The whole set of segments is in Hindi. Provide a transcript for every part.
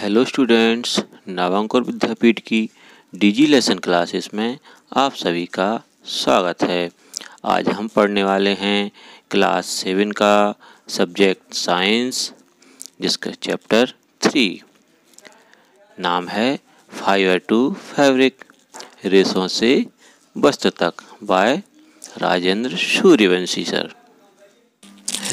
हेलो स्टूडेंट्स, नवांकुर विद्यापीठ की डिजी लेसन क्लासेस में आप सभी का स्वागत है। आज हम पढ़ने वाले हैं क्लास 7 का सब्जेक्ट साइंस, जिसका चैप्टर 3 नाम है फाइबर टू फैब्रिक, रेशों से वस्त्र तक, बाय राजेंद्र सूर्यवंशी सर।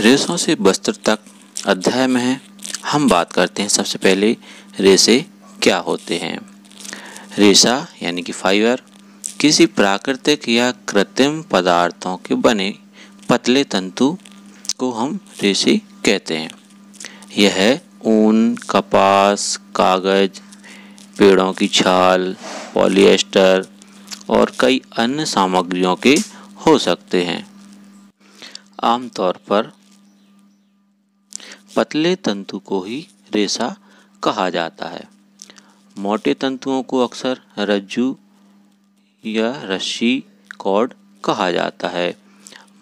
रेशों से वस्त्र तक अध्याय में हम बात करते हैं सबसे पहले रेशे क्या होते हैं। रेशा यानी कि फाइबर किसी प्राकृतिक या कृत्रिम पदार्थों के बने पतले तंतु को हम रेशे कहते हैं। यह ऊन, कपास, कागज, पेड़ों की छाल, पॉलिएस्टर और कई अन्य सामग्रियों के हो सकते हैं। आमतौर पर पतले तंतु को ही रेशा कहा जाता है। मोटे तंतुओं को अक्सर रज्जु या रस्सी, कॉर्ड कहा जाता है।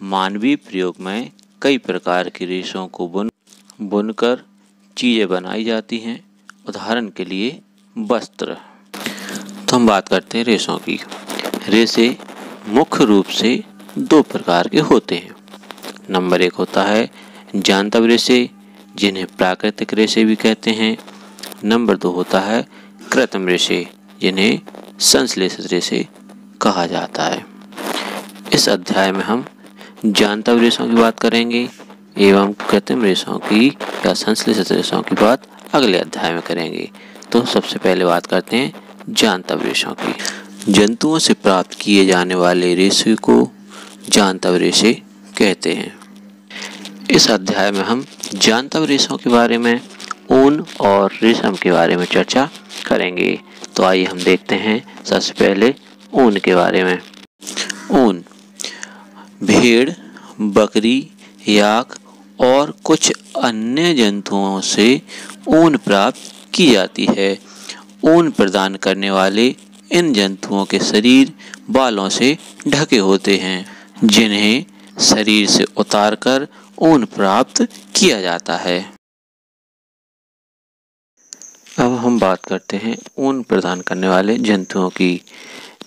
मानवीय प्रयोग में कई प्रकार के रेशों को बुनकर चीज़ें बनाई जाती हैं। उदाहरण के लिए वस्त्र। तो हम बात करते हैं रेशों की। रेशे मुख्य रूप से दो प्रकार के होते हैं। नंबर 1 होता है जांतव रेशे, जिन्हें प्राकृतिक रेशे भी कहते हैं। नंबर 2 होता है कृत्रिम रेशे, जिन्हें संश्लेषित रेशे कहा जाता है। इस अध्याय में हम जांतव रेशों की बात करेंगे एवं कृत्रिम रेशों की या संश्लेषित रेशों की बात अगले अध्याय में करेंगे। तो सबसे पहले बात करते हैं जांतव रेशों की। जंतुओं से प्राप्त किए जाने वाले रेशे को जांतव रेशे कहते हैं। इस अध्याय में हम जांतव रेशों के बारे में, ऊन और रेशम के बारे में चर्चा करेंगे। तो आइए हम देखते हैं सबसे पहले ऊन के बारे में। ऊन भेड़, बकरी, याक और कुछ अन्य जंतुओं से ऊन प्राप्त की जाती है। ऊन प्रदान करने वाले इन जंतुओं के शरीर बालों से ढके होते हैं, जिन्हें शरीर से उतारकर ऊन प्राप्त किया जाता है। अब हम बात करते हैं ऊन प्रदान करने वाले जंतुओं की।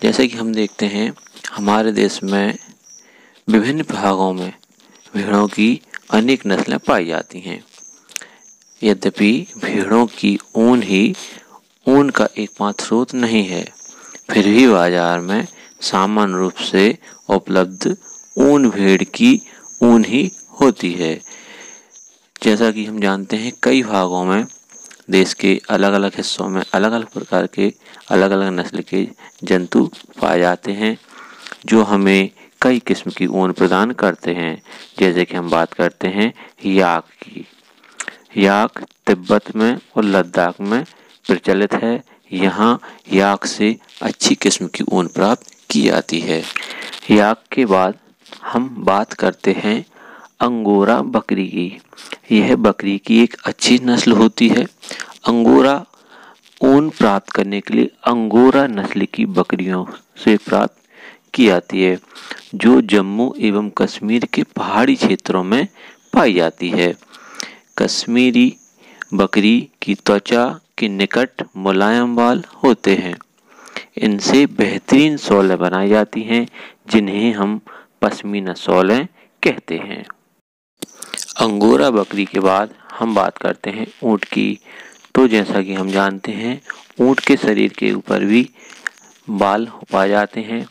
जैसे कि हम देखते हैं हमारे देश में विभिन्न भागों में भेड़ों की अनेक नस्लें पाई जाती हैं। यद्यपि भेड़ों की ऊन ही ऊन का एकमात्र स्रोत नहीं है, फिर भी बाजार में सामान्य रूप से उपलब्ध ऊन भेड़ की ऊन ही होती है। जैसा कि हम जानते हैं कई भागों में देश के अलग अलग हिस्सों में अलग अलग प्रकार के अलग अलग नस्ल के जंतु पाए जाते हैं, जो हमें कई किस्म की ऊन प्रदान करते हैं। जैसे कि हम बात करते हैं याक की। याक तिब्बत में और लद्दाख में प्रचलित है। यहाँ याक से अच्छी किस्म की ऊन प्राप्त की जाती है। याक के बाद हम बात करते हैं अंगोरा बकरी की। यह बकरी की एक अच्छी नस्ल होती है। अंगोरा ऊन प्राप्त करने के लिए अंगोरा नस्ल की बकरियों से प्राप्त की जाती है, जो जम्मू एवं कश्मीर के पहाड़ी क्षेत्रों में पाई जाती है। कश्मीरी बकरी की त्वचा के निकट मुलायम बाल होते हैं। इनसे बेहतरीन शॉलें बनाई जाती हैं, जिन्हें हम पश्मीना शॉलें कहते हैं। अंगोरा बकरी के बाद हम बात करते हैं ऊँट की। तो जैसा कि हम जानते हैं ऊँट के शरीर के ऊपर भी बाल पाए जाते हैं,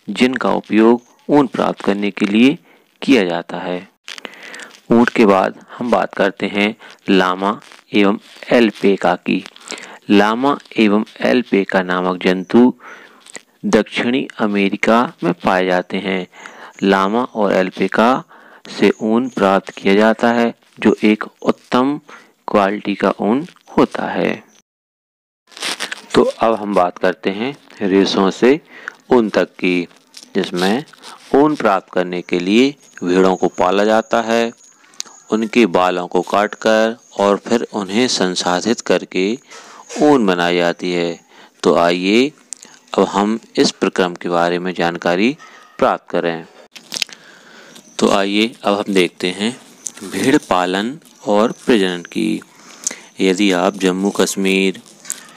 जिनका उपयोग ऊन प्राप्त करने के लिए किया जाता है। ऊँट के बाद हम बात करते हैं लामा एवं एल्पेका की। लामा एवं एल्पेका नामक जंतु दक्षिणी अमेरिका में पाए जाते हैं। लामा और एल्पेका से ऊन प्राप्त किया जाता है, जो एक उत्तम क्वालिटी का ऊन होता है। तो अब हम बात करते हैं रेशों से ऊन तक की, जिसमें ऊन प्राप्त करने के लिए भेड़ों को पाला जाता है, उनके बालों को काटकर और फिर उन्हें संसाधित करके ऊन बनाई जाती है। तो आइए अब हम इस प्रक्रम के बारे में जानकारी प्राप्त करें। तो आइए अब हम देखते हैं भेड़ पालन और प्रजनन की। यदि आप जम्मू कश्मीर,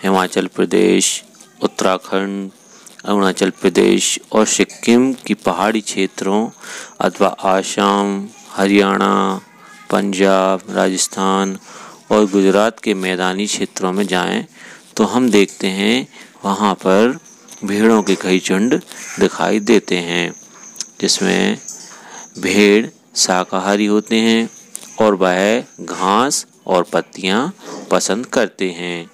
हिमाचल प्रदेश, उत्तराखंड, अरुणाचल प्रदेश और सिक्किम की पहाड़ी क्षेत्रों अथवा आसाम, हरियाणा, पंजाब, राजस्थान और गुजरात के मैदानी क्षेत्रों में जाएं तो हम देखते हैं वहाँ पर भेड़ों के कई झुंड दिखाई देते हैं, जिसमें भेड़ शाकाहारी होते हैं और वह घास और पत्तियाँ पसंद करते हैं।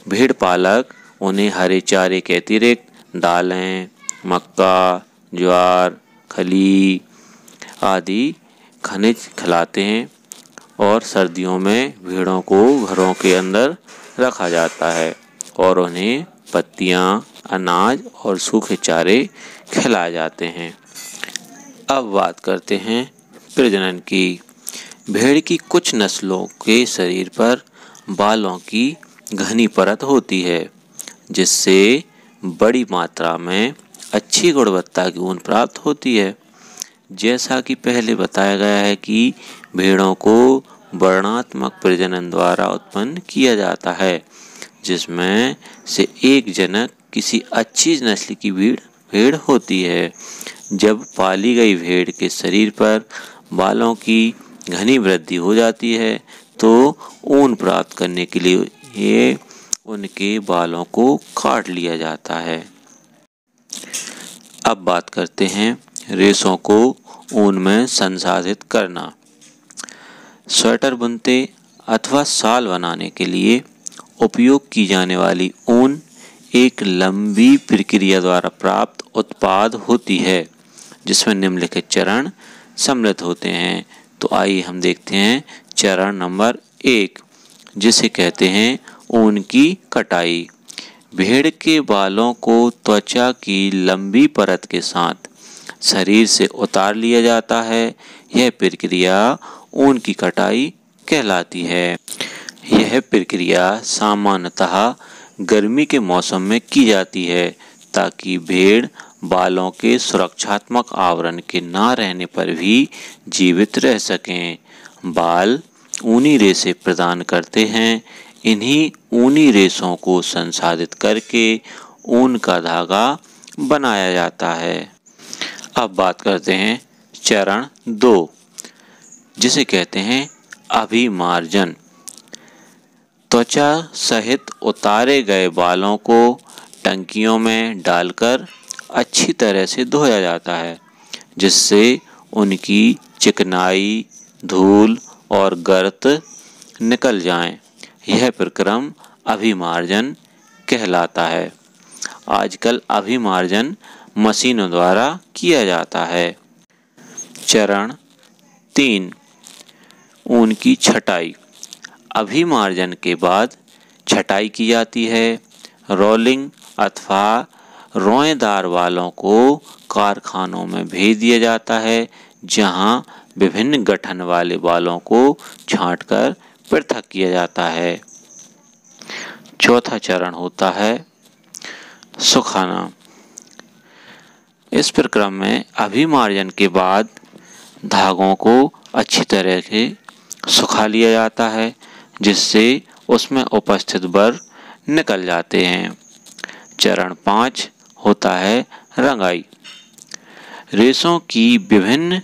भेड़ पालक उन्हें हरे चारे के अतिरिक्त दालें, मक्का, ज्वार, खली आदि खनिज खिलाते हैं और सर्दियों में भेड़ों को घरों के अंदर रखा जाता है और उन्हें पत्तियाँ, अनाज और सूखे चारे खिलाए जाते हैं। अब बात करते हैं प्रजनन की। भेड़ की कुछ नस्लों के शरीर पर बालों की घनी परत होती है, जिससे बड़ी मात्रा में अच्छी गुणवत्ता की ऊन प्राप्त होती है। जैसा कि पहले बताया गया है कि भेड़ों को वर्णात्मक प्रजनन द्वारा उत्पन्न किया जाता है, जिसमें से एक जनक किसी अच्छी नस्ल की भेड़ होती है। जब पाली गई भेड़ के शरीर पर बालों की घनी वृद्धि हो जाती है तो ऊन प्राप्त करने के लिए उनके बालों को काट लिया जाता है। अब बात करते हैं रेशों को ऊन में संसाधित करना। स्वेटर बुनते अथवा शाल बनाने के लिए उपयोग की जाने वाली ऊन एक लंबी प्रक्रिया द्वारा प्राप्त उत्पाद होती है, जिसमें निम्नलिखित चरण सम्मिलित होते हैं। तो आइए हम देखते हैं चरण नंबर 1, जिसे कहते हैं ऊन की कटाई। भेड़ के बालों को त्वचा की लंबी परत के साथ शरीर से उतार लिया जाता है। यह प्रक्रिया ऊन की कटाई कहलाती है। यह प्रक्रिया सामान्यतः गर्मी के मौसम में की जाती है ताकि भेड़ बालों के सुरक्षात्मक आवरण के ना रहने पर भी जीवित रह सकें। बाल ऊनी रेशे प्रदान करते हैं। इन्हीं ऊनी रेशों को संसाधित करके ऊन का धागा बनाया जाता है। अब बात करते हैं चरण 2, जिसे कहते हैं अभिमार्जन। त्वचा सहित उतारे गए बालों को टंकियों में डालकर अच्छी तरह से धोया जाता है, जिससे उनकी चिकनाई, धूल और गर्त निकल जाएं। यह प्रक्रम अभिमार्जन कहलाता है। आजकल अभिमार्जन मशीनों द्वारा किया जाता है। चरण 3, ऊन की छटाई। अभिमार्जन के बाद छटाई की जाती है। रोलिंग अथवा रोएदार बालों को कारखानों में भेज दिया जाता है, जहां विभिन्न गठन वाले बालों को छांटकर पृथक किया जाता है। चौथा चरण होता है सुखाना। इस प्रक्रम में अभिमार्जन के बाद धागों को अच्छी तरह से सुखा लिया जाता है, जिससे उसमें उपस्थित बर निकल जाते हैं। चरण 5 होता है रंगाई। रेशों की विभिन्न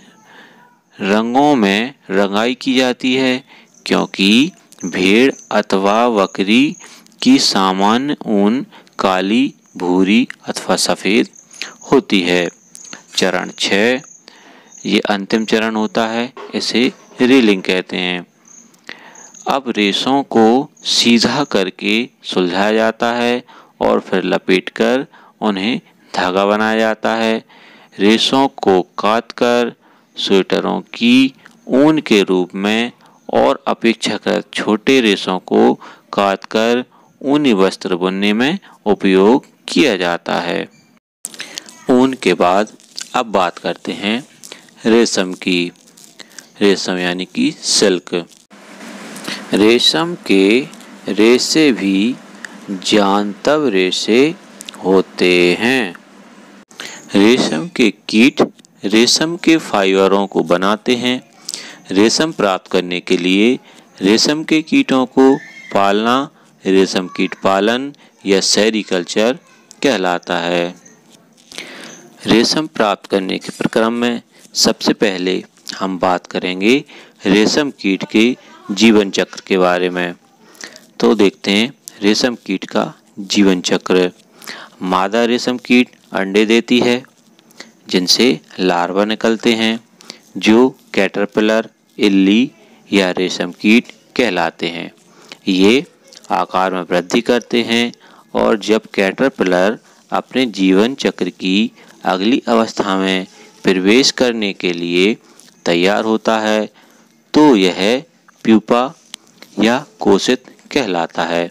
रंगों में रंगाई की जाती है, क्योंकि भेड़ अथवा बकरी की सामान्य ऊन काली, भूरी अथवा सफ़ेद होती है। चरण 6 ये अंतिम चरण होता है, इसे रीलिंग कहते हैं। अब रेशों को सीधा करके सुलझाया जाता है और फिर लपेटकर उन्हें धागा बनाया जाता है। रेशों को काटकर स्वेटरों की ऊन के रूप में और अपेक्षाकृत छोटे रेशों को काटकर ऊनी वस्त्र बुनने में उपयोग किया जाता है। ऊन के बाद अब बात करते हैं रेशम की। रेशम यानी कि सिल्क। रेशम के रेशे भी जांतव रेशे होते हैं। रेशम के कीट रेशम के फाइबरों को बनाते हैं। रेशम प्राप्त करने के लिए रेशम के कीटों को पालना रेशम कीट पालन या सेरीकल्चर कहलाता है। रेशम प्राप्त करने के प्रक्रम में सबसे पहले हम बात करेंगे रेशम कीट के जीवन चक्र के बारे में। तो देखते हैं रेशम कीट का जीवन चक्र। मादा रेशम कीट अंडे देती है जिनसे लार्वा निकलते हैं जो कैटरपिलर, इल्ली या रेशम कीट कहलाते हैं। ये आकार में वृद्धि करते हैं और जब कैटरपिलर अपने जीवन चक्र की अगली अवस्था में प्रवेश करने के लिए तैयार होता है तो यह प्यूपा या कोशित कहलाता है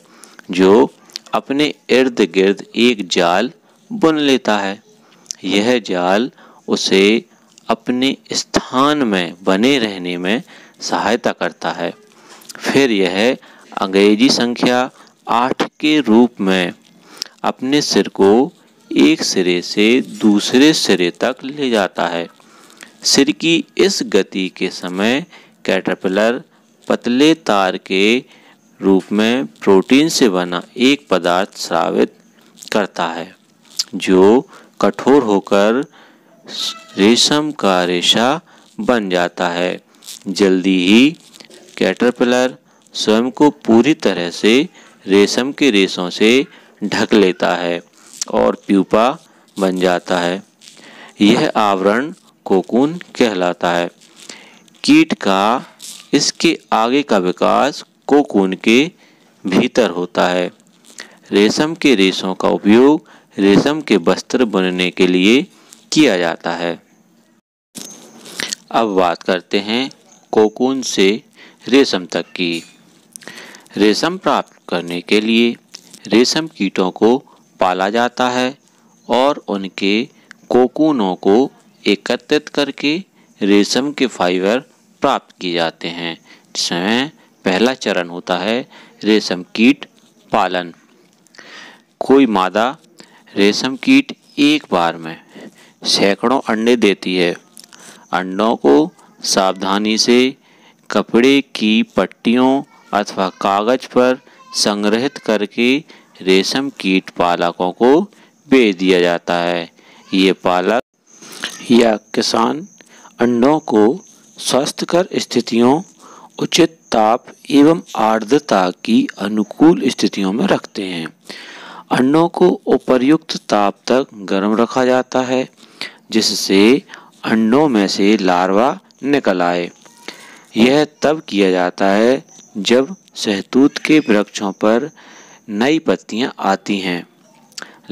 जो अपने इर्द गिर्द एक जाल बुन लेता है। यह जाल उसे अपने स्थान में बने रहने में सहायता करता है। फिर यह अंग्रेजी संख्या 8 के रूप में अपने सिर को एक सिरे से दूसरे सिरे तक ले जाता है। सिर की इस गति के समय कैटरपिलर पतले तार के रूप में प्रोटीन से बना एक पदार्थ स्रावित करता है जो कठोर होकर रेशम का रेशा बन जाता है। जल्दी ही कैटरपिलर स्वयं को पूरी तरह से रेशम के रेशों से ढक लेता है और प्यूपा बन जाता है। यह आवरण कोकून कहलाता है। कीट का इसके आगे का विकास कोकून के भीतर होता है। रेशम के रेशों का उपयोग रेशम के वस्त्र बुनने के लिए किया जाता है। अब बात करते हैं कोकून से रेशम तक की। रेशम प्राप्त करने के लिए रेशम कीटों को पाला जाता है और उनके कोकूनों को एकत्रित करके रेशम के फाइबर प्राप्त किए जाते हैं, जिसमें पहला चरण होता है रेशम कीट पालन। कोई मादा रेशम कीट एक बार में सैकड़ों अंडे देती है। अंडों को सावधानी से कपड़े की पट्टियों अथवा कागज पर संग्रहित करके रेशम कीट पालकों को बेच दिया जाता है। ये पालक या किसान अंडों को स्वास्थ्यकर स्थितियों, उचित ताप एवं आर्द्रता की अनुकूल स्थितियों में रखते हैं। अंडों को उपर्युक्त ताप तक गर्म रखा जाता है जिससे अंडों में से लार्वा निकल आए। यह तब किया जाता है जब शहतूत के वृक्षों पर नई पत्तियां आती हैं।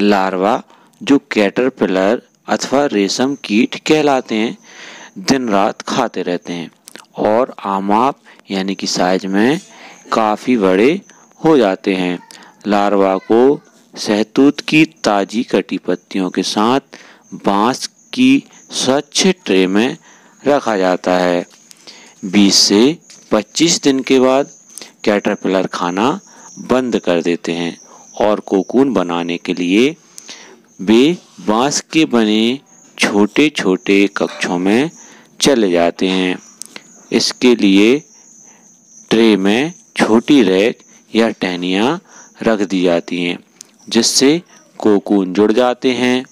लार्वा जो कैटरपिलर अथवा रेशम कीट कहलाते हैं दिन रात खाते रहते हैं और आमाप यानी कि साइज में काफ़ी बड़े हो जाते हैं। लार्वा को शहतूत की ताज़ी कटी पत्तियों के साथ बांस की स्वच्छ ट्रे में रखा जाता है। 20 से 25 दिन के बाद कैटरपिलर खाना बंद कर देते हैं और कोकून बनाने के लिए वे बांस के बने छोटे छोटे कक्षों में चले जाते हैं। इसके लिए ट्रे में छोटी रैक या टहनियाँ रख दी जाती हैं जिससे कोकून जुड़ जाते हैं।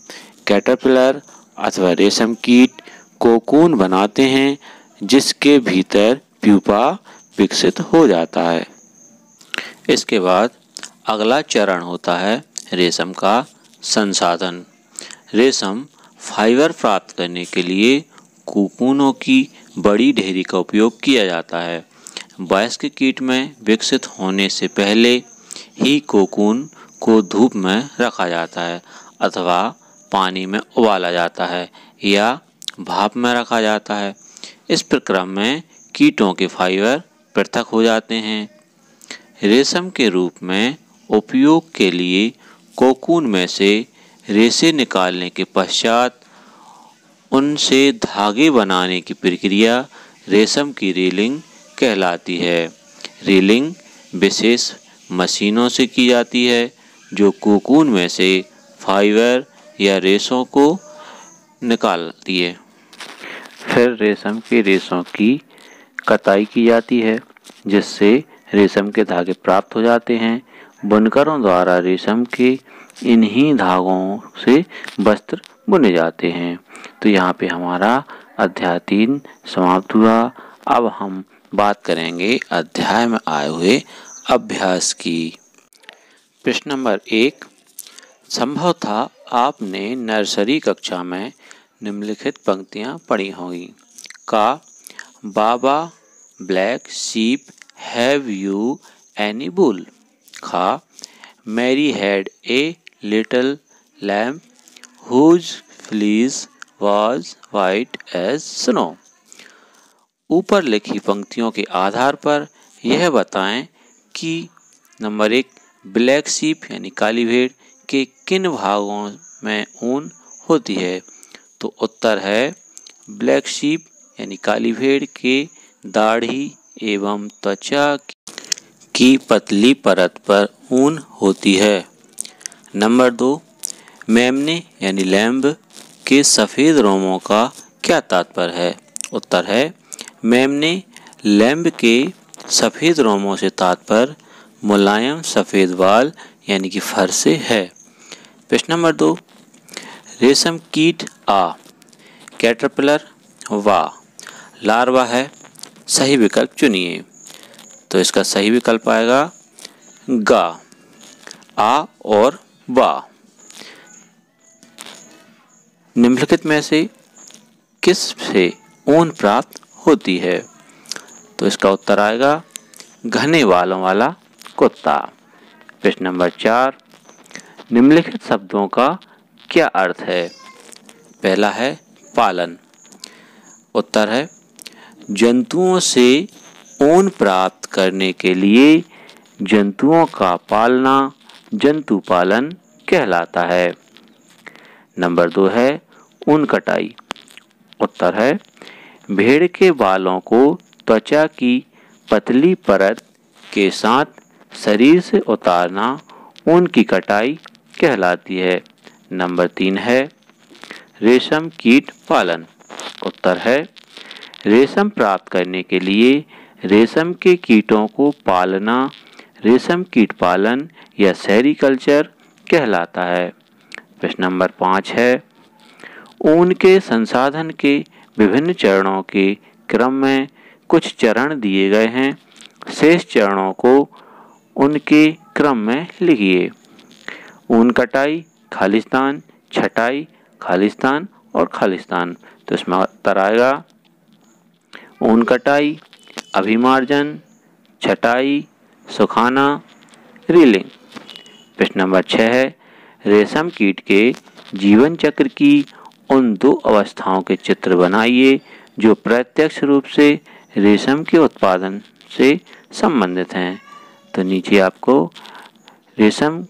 कैटरपिलर अथवा रेशम कीट कोकून बनाते हैं जिसके भीतर प्यूपा विकसित हो जाता है। इसके बाद अगला चरण होता है रेशम का संसाधन। रेशम फाइबर प्राप्त करने के लिए कोकूनों की बड़ी ढेरी का उपयोग किया जाता है। वयस्क कीट में विकसित होने से पहले ही कोकून को धूप में रखा जाता है अथवा पानी में उबाला जाता है या भाप में रखा जाता है। इस प्रक्रम में कीटों के फाइबर पृथक हो जाते हैं। रेशम के रूप में उपयोग के लिए कोकून में से रेशे निकालने के पश्चात उनसे धागे बनाने की प्रक्रिया रेशम की रीलिंग कहलाती है। रीलिंग विशेष मशीनों से की जाती है जो कोकून में से फाइबर या रेशों को निकालती है। फिर रेशम के रेशों की कताई की जाती है जिससे रेशम के धागे प्राप्त हो जाते हैं। बुनकरों द्वारा रेशम के इन्हीं धागों से वस्त्र बुने जाते हैं। तो यहाँ पे हमारा अध्याय 3 समाप्त हुआ। अब हम बात करेंगे अध्याय में आए हुए अभ्यास की। प्रश्न नंबर 1, संभवतः आपने नर्सरी कक्षा में निम्नलिखित पंक्तियाँ पढ़ी होंगी। का, baa baa black sheep have you any wool. खा, Mary had a little lamb whose fleece was white as snow. ऊपर लिखी पंक्तियों के आधार पर यह बताएं कि नंबर 1, ब्लैक शीप यानी काली भेड़ के किन भागों में ऊन होती है। तो उत्तर है ब्लैक शीप यानी काली भेड़ के दाढ़ी एवं त्वचा की पतली परत पर ऊन होती है। नंबर 2, मेमने यानी लैम्ब के सफ़ेद रोमों का क्या तात्पर्य है। उत्तर है मेमने लैम्ब के सफ़ेद रोमों से तात्पर्य मुलायम सफ़ेद बाल यानी कि फर से है। प्रश्न नंबर 2, रेशम कीट आ, कैटरपिलर वा, लार्वा है। सही विकल्प चुनिए। तो इसका सही विकल्प आएगा गा, आ और वा। निम्नलिखित में से किस से ऊन प्राप्त होती है। तो इसका उत्तर आएगा घने बालों वाला कुत्ता। प्रश्न नंबर 4, निम्नलिखित शब्दों का क्या अर्थ है। पहला है पालन। उत्तर है जंतुओं से ऊन प्राप्त करने के लिए जंतुओं का पालना जंतु पालन कहलाता है। नंबर 2 है ऊन कटाई। उत्तर है भेड़ के बालों को त्वचा की पतली परत के साथ शरीर से उतारना ऊन की कटाई कहलाती है। नंबर 3 है रेशम कीट पालन। उत्तर है रेशम प्राप्त करने के लिए रेशम के कीटों को पालना रेशम कीट पालन या सेरीकल्चर कहलाता है। प्रश्न नंबर 5 है ऊन के संसाधन के विभिन्न चरणों के क्रम में कुछ चरण दिए गए हैं। शेष चरणों को उनके क्रम में लिखिए। ऊन कटाई, खालिस्तान, छटाई, खालिस्तान और खालिस्तान। तो इसमें उत्तर आएगा ऊन कटाई, अभिमार्जन, छटाई, सुखाना, रीलिंग। प्रश्न नंबर 6 है रेशम कीट के जीवन चक्र की उन 2 अवस्थाओं के चित्र बनाइए जो प्रत्यक्ष रूप से रेशम के उत्पादन से संबंधित हैं। तो नीचे आपको रेशम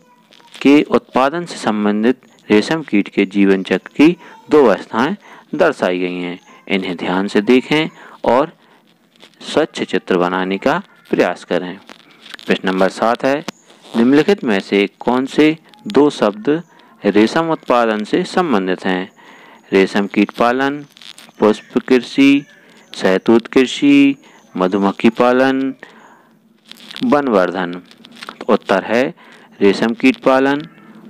के उत्पादन से संबंधित रेशम कीट के जीवन चक्र की 2 अवस्थाएं दर्शाई गई हैं। इन्हें ध्यान से देखें और स्वच्छ चित्र बनाने का प्रयास करें। प्रश्न नंबर 7 है निम्नलिखित में से कौन से 2 शब्द रेशम उत्पादन से संबंधित हैं। रेशम कीट पालन, पुष्प कृषि, शहतूत कृषि, मधुमक्खी पालन, वनवर्धन। तो उत्तर है रेशम कीट पालन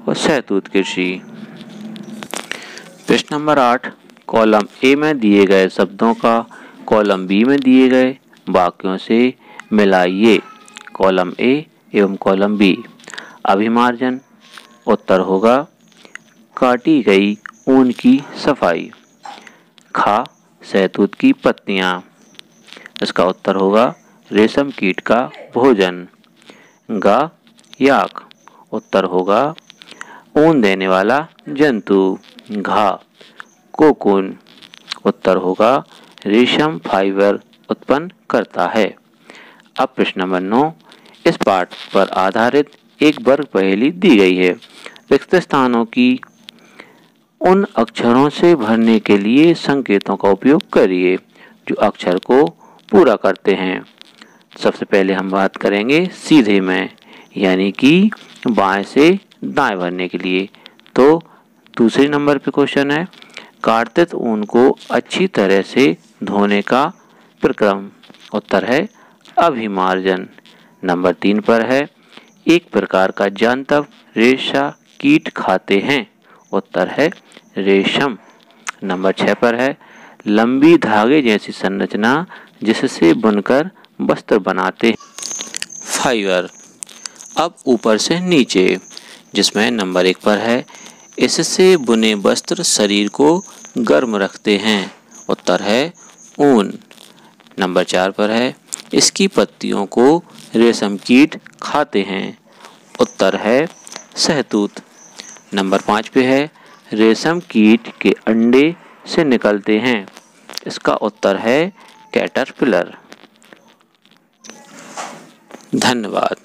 और शहतूत कृषि। प्रश्न नंबर 8 कॉलम ए में दिए गए शब्दों का कॉलम बी में दिए गए वाक्यों से मिलाइए। कॉलम ए एवं कॉलम बी। अभिमार्जन उत्तर होगा काटी गई ऊन की सफाई। खा शहतूत की पत्तियां। इसका उत्तर होगा रेशम कीट का भोजन। गा याक। उत्तर होगा ऊन देने वाला जंतु। घा कोकून। उत्तर होगा रेशम फाइबर उत्पन्न करता है। अब प्रश्न नंबर 9 इस पाठ पर आधारित एक वर्ग पहेली दी गई है। रिक्त स्थानों की उन अक्षरों से भरने के लिए संकेतों का उपयोग करिए जो अक्षर को पूरा करते हैं। सबसे पहले हम बात करेंगे सीधे में यानी कि बाएं से दाएं भरने के लिए। तो दूसरे नंबर पे क्वेश्चन है कार्तित ऊन को अच्छी तरह से धोने का प्रक्रम। उत्तर है अभिमार्जन। नंबर 3 पर है एक प्रकार का जानवर रेशा कीट खाते हैं। उत्तर है रेशम। नंबर 6 पर है लंबी धागे जैसी संरचना जिससे बुनकर वस्त्र बनाते हैं। फाइबर। अब ऊपर से नीचे, जिसमें नंबर 1 पर है इससे बुने वस्त्र शरीर को गर्म रखते हैं। उत्तर है ऊन। नंबर 4 पर है इसकी पत्तियों को रेशम कीट खाते हैं। उत्तर है शहतूत। नंबर 5 पे है रेशम कीट के अंडे से निकलते हैं। इसका उत्तर है कैटरपिलर। धन्यवाद।